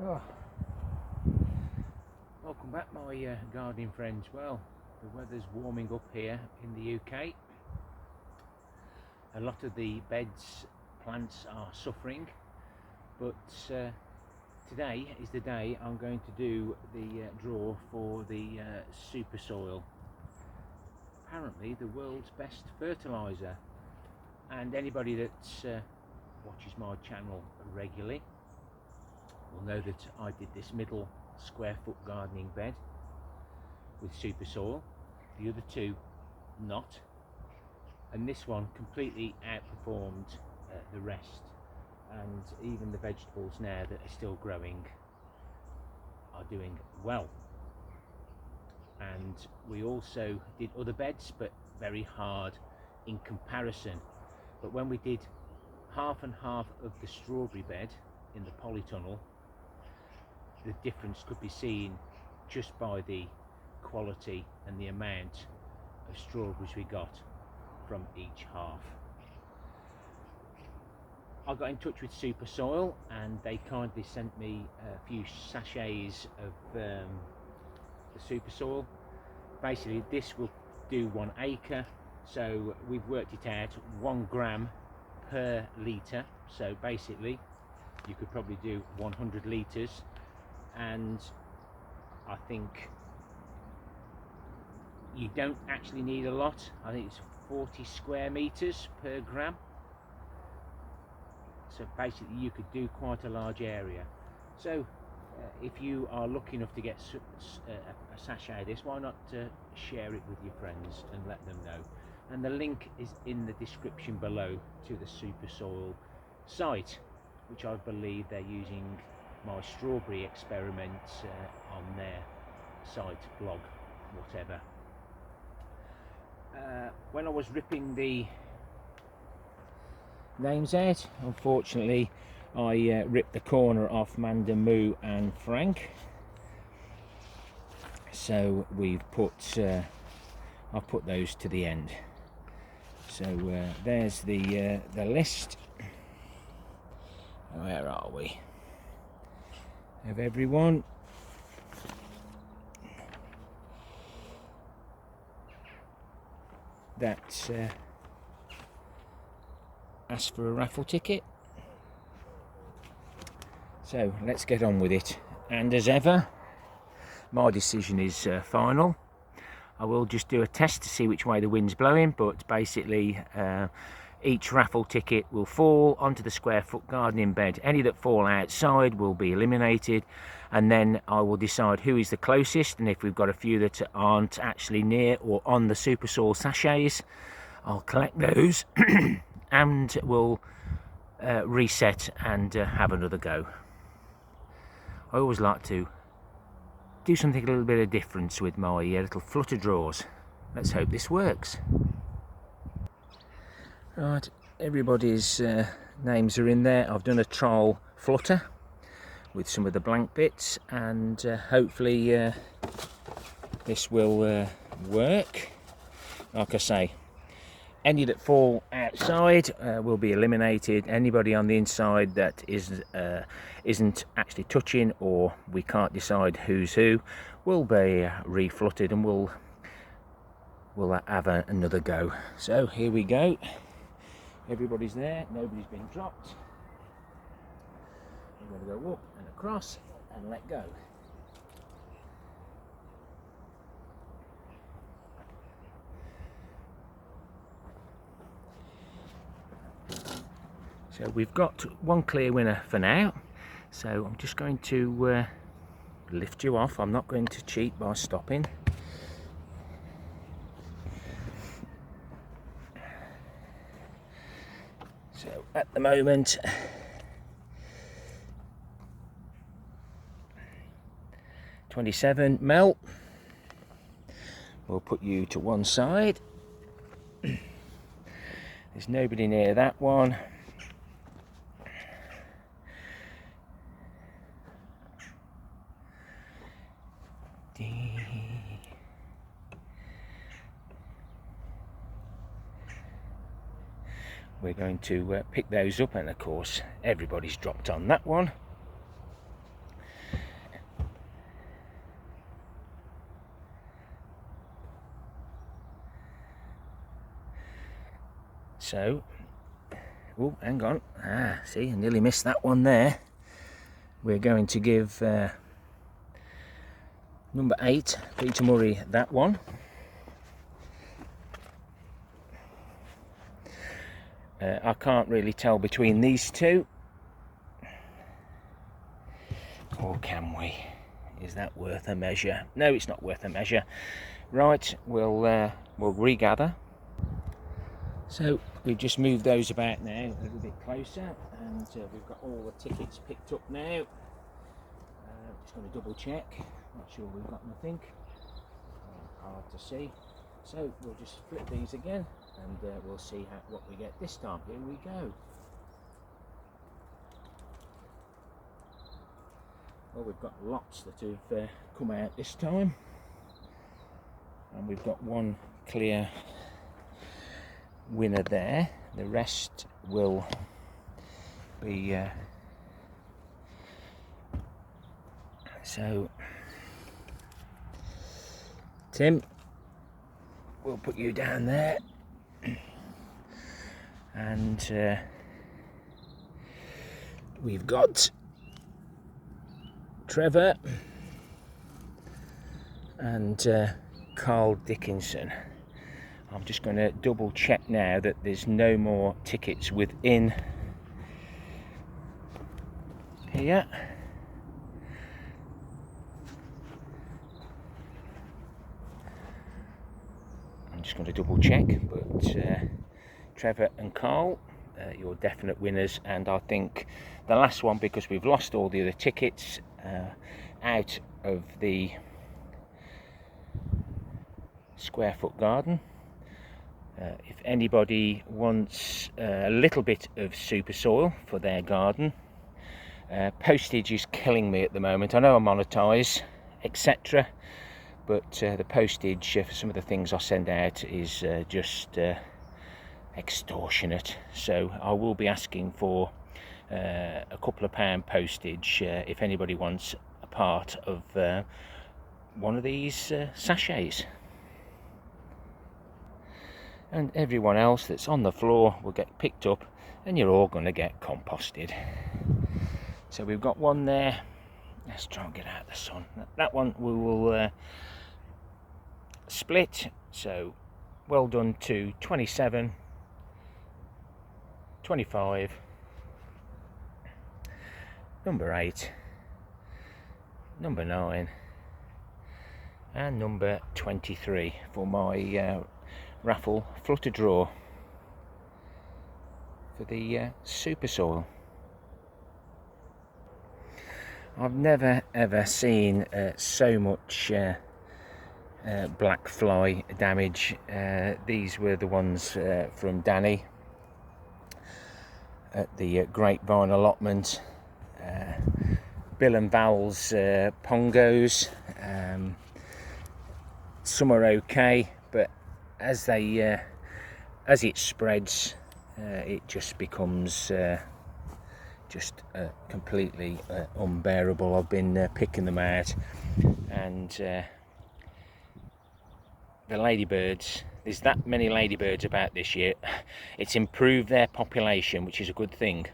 Oh. Welcome back, my gardening friends. Well, the weather's warming up here in the UK. A lot of the beds, plants are suffering, but today is the day I'm going to do the draw for the Supersoil. Apparently the world's best fertiliser, and anybody that watches my channel regularly will know that I did this middle square foot gardening bed with Supersoil, the other two not, and this one completely outperformed the rest, and even the vegetables now that are still growing are doing well. And we also did other beds, but very hard in comparison. But when we did half and half of the strawberry bed in the polytunnel, the difference could be seen just by the quality and the amount of strawberries we got from each half. I got in touch with Supersoil and they kindly sent me a few sachets of the Supersoil. Basically this will do 1 acre, so we've worked it out 1 gram per litre, so basically you could probably do 100 litres, and I think you don't actually need a lot. I think it's 40 square meters per gram, so basically you could do quite a large area. So if you are lucky enough to get a sachet of this, why not share it with your friends and let them know. And the link is in the description below to the Supersoil site, which I believe they're using my strawberry experiments on their site, blog, whatever. When I was ripping the names out, unfortunately I ripped the corner off Manda, Moo and Frank, so we've put I've put those to the end. So there's the list. Where are we? Of everyone. That asked for a raffle ticket. So let's get on with it, and as ever my decision is final. I will just do a test to see which way the wind's blowing, but basically each raffle ticket will fall onto the square foot gardening bed. Any that fall outside will be eliminated, and then I will decide who is the closest, and if we've got a few that aren't actually near or on the Supersoil sachets, I'll collect those and we'll reset and have another go. I always like to do something a little bit of difference with my little flutter draws. Let's hope this works. Right, everybody's names are in there. I've done a trial flutter with some of the blank bits, and hopefully this will work. Like I say, any that fall outside will be eliminated. Anybody on the inside that isn't actually touching, or we can't decide who's who, will be refluttered, and we'll have another go. So here we go. Everybody's there, nobody's been dropped. I'm going to go up and across and let go. So we've got one clear winner for now, so I'm just going to lift you off. I'm not going to cheat by stopping. So at the moment, $27 Mel. We'll put you to one side. There's nobody near that one. We're going to pick those up, and of course everybody's dropped on that one. So, oh, hang on. See, I nearly missed that one there. We're going to give number 8, Peter Murray, that one. I can't really tell between these two. Or can we? Is that worth a measure? No, it's not worth a measure. Right, we'll regather. So we've just moved those about now a little bit closer, and we've got all the tickets picked up now. Just going to double check. Not sure we've got nothing. Hard to see. So we'll just flip these again, and we'll see what we get this time. Here we go. Well, we've got lots that have come out this time, and we've got one clear winner there. The rest will be so Tim, we'll put you down there, and we've got Trevor and Carl Dickinson. I'm just going to double check now that there's no more tickets within here. I'm just going to double check, but Trevor and Carl, you're definite winners, and I think the last one, because we've lost all the other tickets out of the square foot garden. If anybody wants a little bit of Supersoil for their garden, postage is killing me at the moment. I know I monetize, etc., but the postage for some of the things I send out is just extortionate. So I will be asking for a couple of pound postage if anybody wants a part of one of these sachets. And everyone else that's on the floor will get picked up, and you're all going to get composted. So we've got one there. Let's try and get out of the sun. That one we will split. So well done to 27, 25, number 8, number 9, and number 23 for my Raffle Flutter Draw for the Supersoil. I've never ever seen so much blackfly damage. These were the ones from Danny at the Grapevine Allotment. Bill and Val's pongos. Some are okay, but as it spreads, it just becomes just completely unbearable. I've been picking them out, and the ladybirds, there's that many ladybirds about this year. It's improved their population, which is a good thing,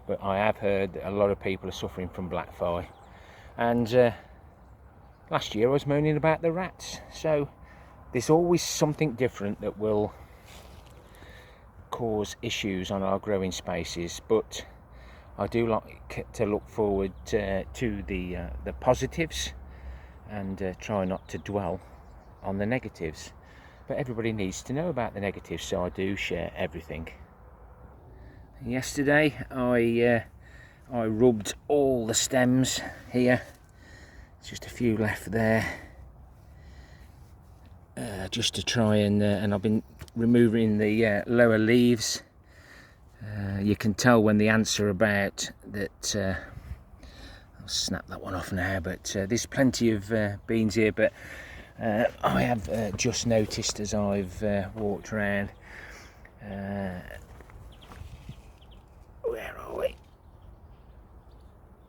but I have heard that a lot of people are suffering from blackfly, and last year I was moaning about the rats. So there's always something different that will cause issues on our growing spaces, but I do like to look forward to the positives and try not to dwell on the negatives. But everybody needs to know about the negatives, so I do share everything. Yesterday I rubbed all the stems here. There's just a few left there. Just to try and I've been removing the lower leaves. You can tell when the ants are about that. I'll snap that one off now, but there's plenty of beans here, but I have just noticed as I've walked around, where are we?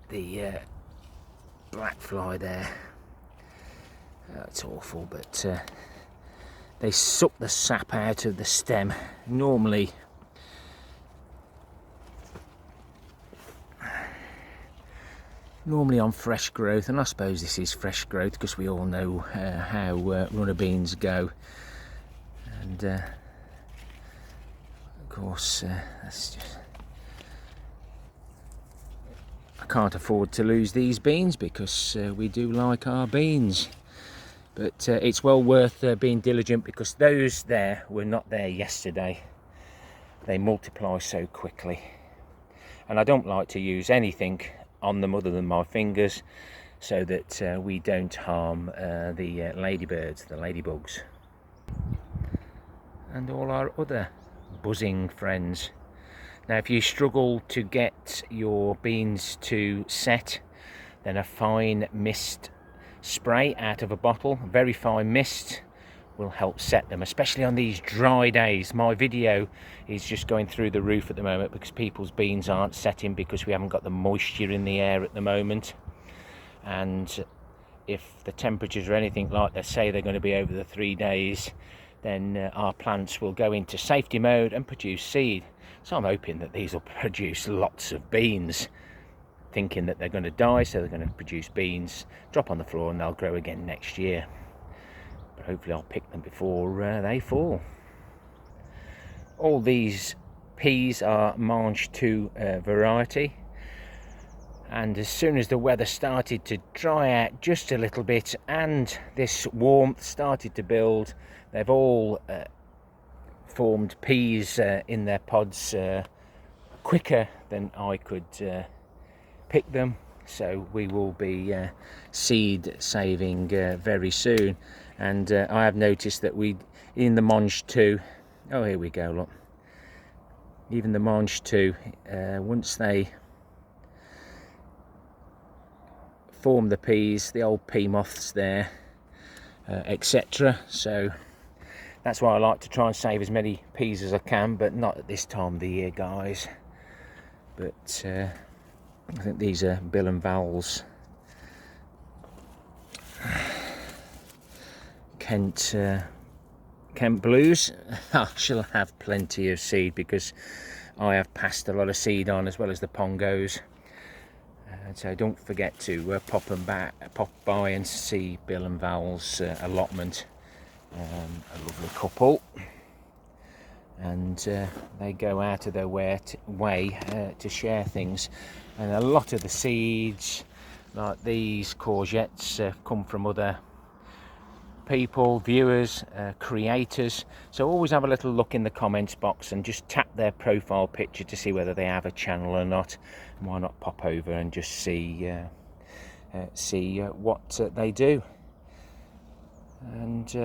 The blackfly there. It's awful, but they suck the sap out of the stem. Normally normally on fresh growth, and I suppose this is fresh growth because we all know how runner beans go. And of course that's just, I can't afford to lose these beans because we do like our beans. But it's well worth being diligent, because those there were not there yesterday. They multiply so quickly, and I don't like to use anything on them other than my fingers, so that we don't harm the ladybirds, the ladybugs, and all our other buzzing friends. Now, if you struggle to get your beans to set, then a fine mist spray out of a bottle, very fine mist, will help set them, especially on these dry days. My video is just going through the roof at the moment because people's beans aren't setting because we haven't got the moisture in the air at the moment. And if the temperatures are anything like they say they're going to be over the 3 days, then our plants will go into safety mode and produce seed. So I'm hoping that these will produce lots of beans, thinking that they're going to die, so they're going to produce beans, drop on the floor, and they'll grow again next year. But hopefully I'll pick them before they fall. All these peas are Mange 2 variety, and as soon as the weather started to dry out just a little bit and this warmth started to build, they've all formed peas in their pods quicker than I could pick them. So we will be seed saving very soon. And I have noticed that in the Mange 2, oh, here we go, look, even the Mange 2, once they form the peas, the old pea moths there, etc. So that's why I like to try and save as many peas as I can, but not at this time of the year, guys. But I think these are Bill and Val's Kent Blues. I shall have plenty of seed because I have passed a lot of seed on, as well as the Pongos. So don't forget to pop by and see Bill and Val's Allotment. A lovely couple, and they go out of their way to share things. And a lot of the seeds, like these courgettes, come from other people, viewers, creators. So always have a little look in the comments box and just tap their profile picture to see whether they have a channel or not. And why not pop over and just see what they do. And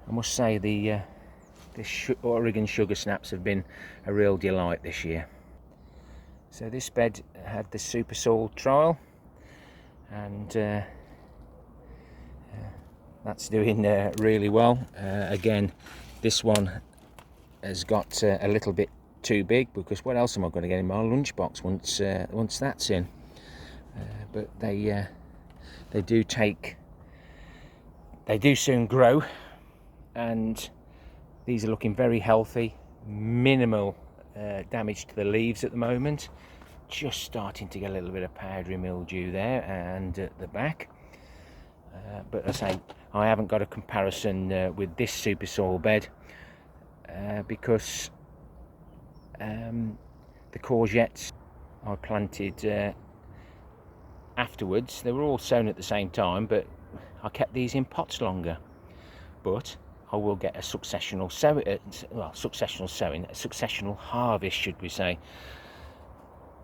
I must say the Oregon sugar snaps have been a real delight this year. So this bed had the Supersoil trial, and that's doing really well. Again, this one has got a little bit too big, because what else am I going to get in my lunchbox once that's in? But they do soon grow, and these are looking very healthy. Minimal damage to the leaves at the moment, just starting to get a little bit of powdery mildew there and at the back. But as I say, I haven't got a comparison with this Supersoil bed because the courgettes I planted afterwards, they were all sown at the same time, but I kept these in pots longer. But I will get a successional harvest, should we say.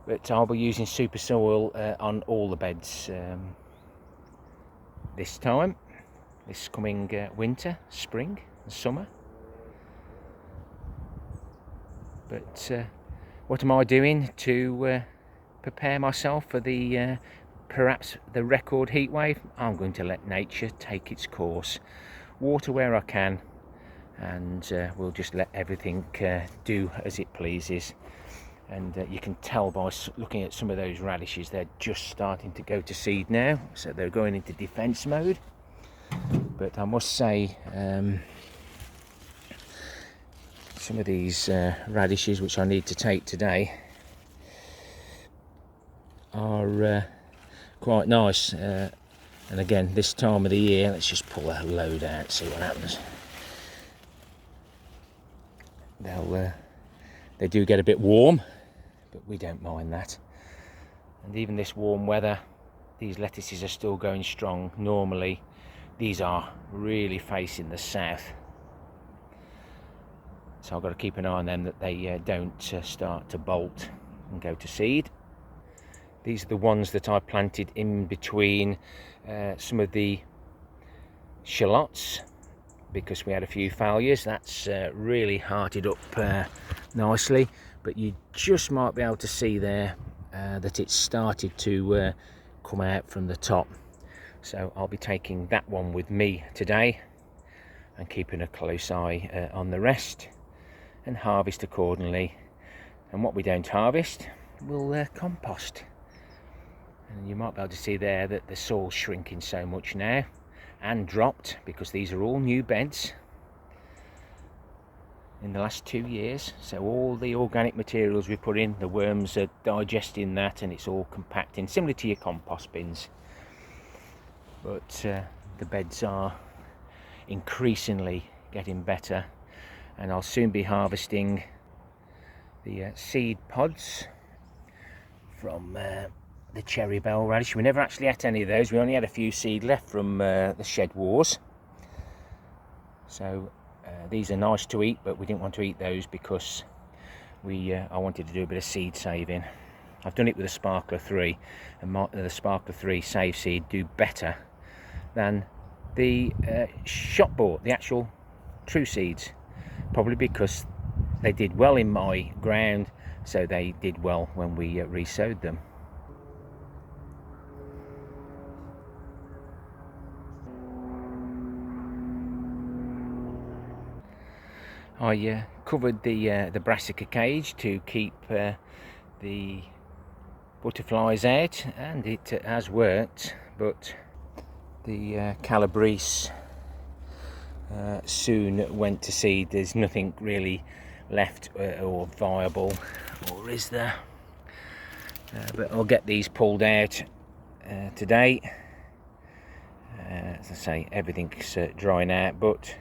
But I'll be using Supersoil on all the beds this coming winter, spring and summer. But what am I doing to prepare myself for the perhaps the record heat wave? I'm going to let nature take its course. Water where I can, and we'll just let everything do as it pleases. And you can tell by looking at some of those radishes, they're just starting to go to seed now, so they're going into defense mode. But I must say, some of these radishes which I need to take today, are quite nice. And again, this time of the year, let's just pull that load out, see what happens. They do get a bit warm, but we don't mind that. And even this warm weather, these lettuces are still going strong. Normally these are really facing the south, so I've got to keep an eye on them that they don't start to bolt and go to seed. These are the ones that I planted in between some of the shallots, because we had a few failures. That's really hearted up nicely, but you just might be able to see there that it's started to come out from the top. So I'll be taking that one with me today and keeping a close eye on the rest, and harvest accordingly. And what we don't harvest, we'll compost. And you might be able to see there that the soil's shrinking so much now and dropped, because these are all new beds in the last 2 years. So all the organic materials we put in, the worms are digesting that, and it's all compacting, similar to your compost bins. But the beds are increasingly getting better, and I'll soon be harvesting the seed pods from the cherry bell radish. We never actually ate any of those. We only had a few seed left from the shed wars. So these are nice to eat, but we didn't want to eat those because I wanted to do a bit of seed saving. I've done it with a Sparkler 3, and the Sparkler 3 save seed do better than the shop bought, the actual true seeds, probably because they did well in my ground, so they did well when we re-sowed them. I covered the Brassica cage to keep the butterflies out, and it has worked, but the Calabrese soon went to seed. There's nothing really left or viable, or is there? But I'll get these pulled out today. As I say, everything's drying out, but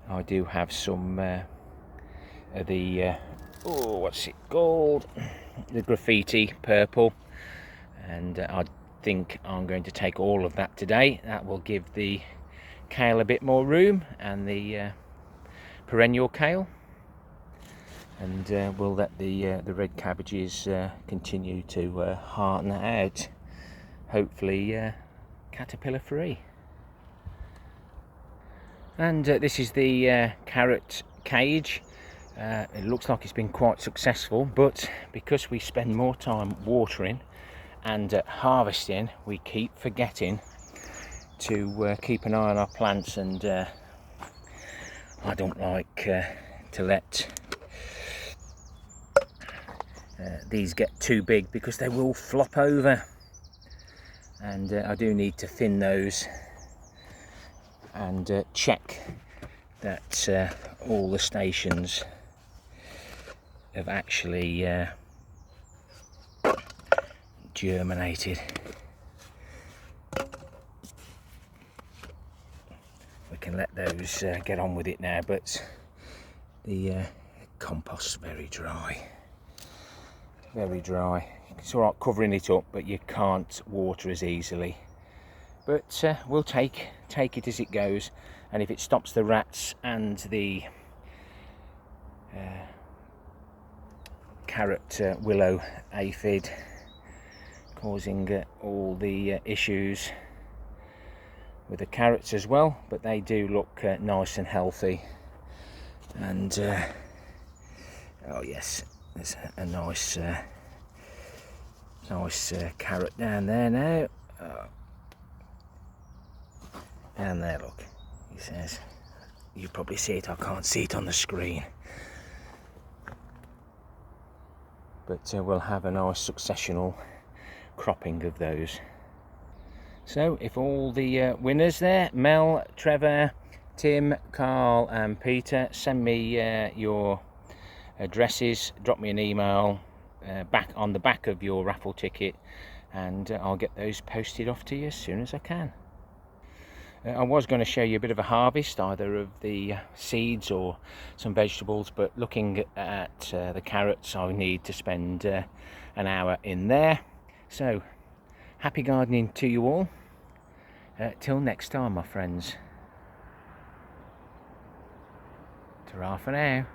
I do have some of the what's it called, the graffiti purple, and I think I'm going to take all of that today. That will give the kale a bit more room, and the perennial kale, and we'll let the red cabbages continue to hearten out, hopefully caterpillar free. And this is the carrot cage. It looks like it's been quite successful, but because we spend more time watering and harvesting, we keep forgetting to keep an eye on our plants, and I don't like to let these get too big, because they will flop over, and I do need to thin those and check that all the stations have actually germinated. We can let those get on with it now, but the compost's very dry. Very dry. It's alright covering it up, but you can't water as easily. But we'll take it as it goes, and if it stops the rats and the carrot willow aphid causing all the issues with the carrots as well, but they do look nice and healthy. And oh yes, there's a nice carrot down there now. Down there, look, he says. You probably see it, I can't see it on the screen. But we'll have a nice successional cropping of those. So if all the winners there, Mel, Trevor, Tim, Carl and Peter, send me your addresses, drop me an email back on the back of your raffle ticket, and I'll get those posted off to you as soon as I can. I was going to show you a bit of a harvest, either of the seeds or some vegetables, but looking at the carrots, I need to spend an hour in there. So, happy gardening to you all. Till next time, my friends. Ta-ra for now.